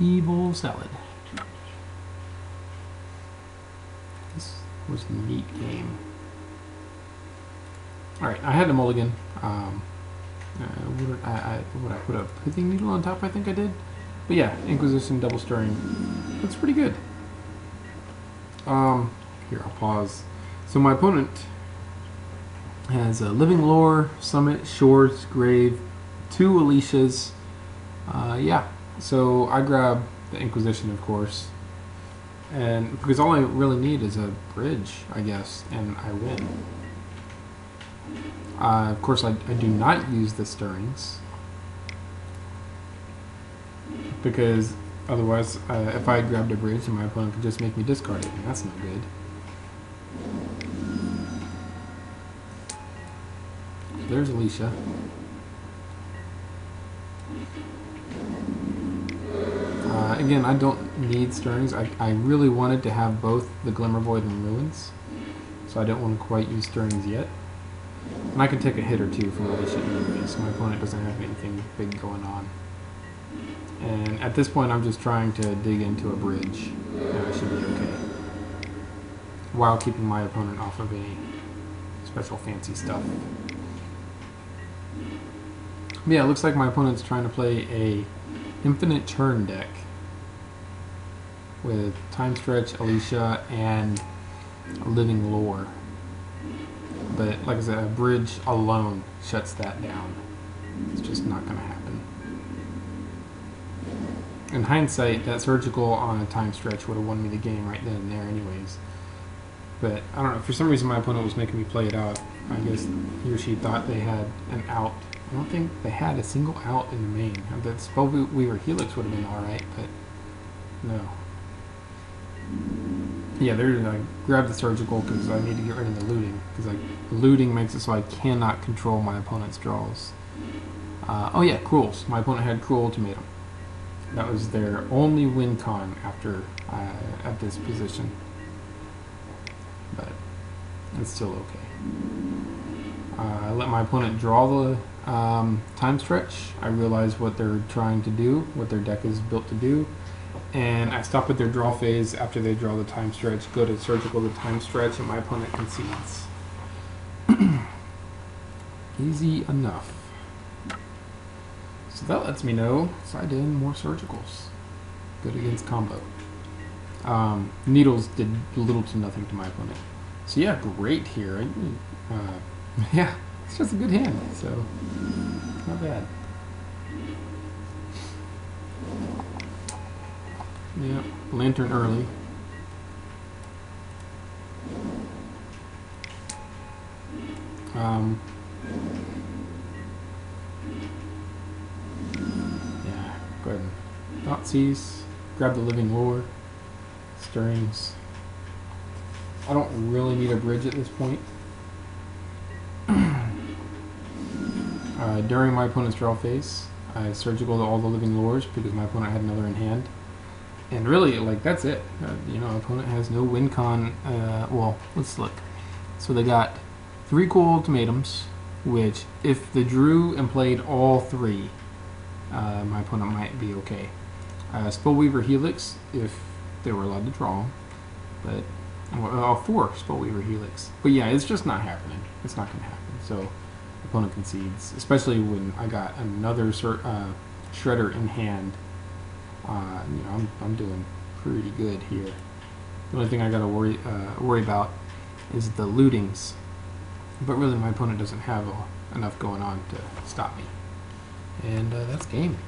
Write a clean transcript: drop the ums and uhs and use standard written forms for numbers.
Evil Salad. This was a neat game. Alright, I had a mulligan. Would I put a pithing needle on top? I think I did. But yeah, Inquisition double stirring. That's pretty good. Here, I'll pause. So my opponent has a Living Lore, Summit, Shores, Grave, 2 Alicias. Yeah, so I grab the Inquisition, of course. And because all I really need is a bridge, I guess, and I win. Of course, I do not use the stirrings. Because otherwise, if I grabbed a bridge, then my opponent could just make me discard it, and that's not good. So there's Alicia. Again, I don't need stirrings. I really wanted to have both the Glimmervoid and Ruins, so I don't want to quite use stirrings yet. And I can take a hit or two from Alicia anyway, so my opponent doesn't have anything big going on. And at this point, I'm just trying to dig into a bridge, and I should be okay. While keeping my opponent off of any special fancy stuff. Yeah, it looks like my opponent's trying to play a infinite turn deck with Time Stretch, Alicia, and Living Lore. But like I said, a bridge alone shuts that down. It's just not going to happen. In hindsight, that Surgical on a Time Stretch would have won me the game right then and there anyways. But I don't know, for some reason my opponent was making me play it out. I guess he or she thought they had an out. I don't think they had a single out in the main. That Spellweaver Helix would have been alright, but no. Yeah, I grabbed the Surgical because I need to get rid of the looting. Because looting makes it so I cannot control my opponent's draws. Oh yeah, Cruels. My opponent had Cruel Ultimatum. That was their only win con after at this position. But it's still okay. I let my opponent draw the Time Stretch. I realize what they're trying to do, what their deck is built to do. And I stop at their draw phase after they draw the Time Stretch, go to Surgical the Time Stretch, and my opponent concedes. Easy enough. So that lets me know side in more Surgicals. Good against combo. Needles did little to nothing to my opponent. So yeah, great here. Yeah, it's just a good hand, so not bad. Yeah, Lantern early. Yeah, go ahead and Thoughtseize, grab the Living Lore, Stirrings. I don't really need a bridge at this point. During my opponent's draw phase, I Surgical to all the Living Lores because my opponent had another in hand. And really, like, that's it. You know, opponent has no win con. Well, let's look. So they got 3 cool ultimatums, which if they drew and played all 3, my opponent might be okay. Spellweaver Helix, if they were allowed to draw. But, well, 4 Spellweaver Helix. But yeah, it's just not happening. It's not going to happen. So, opponent concedes. Especially when I got another Shredder in hand. You know, I'm doing pretty good here. The only thing I gotta worry about is the lootings, but really my opponent doesn't have enough going on to stop me, and that's game.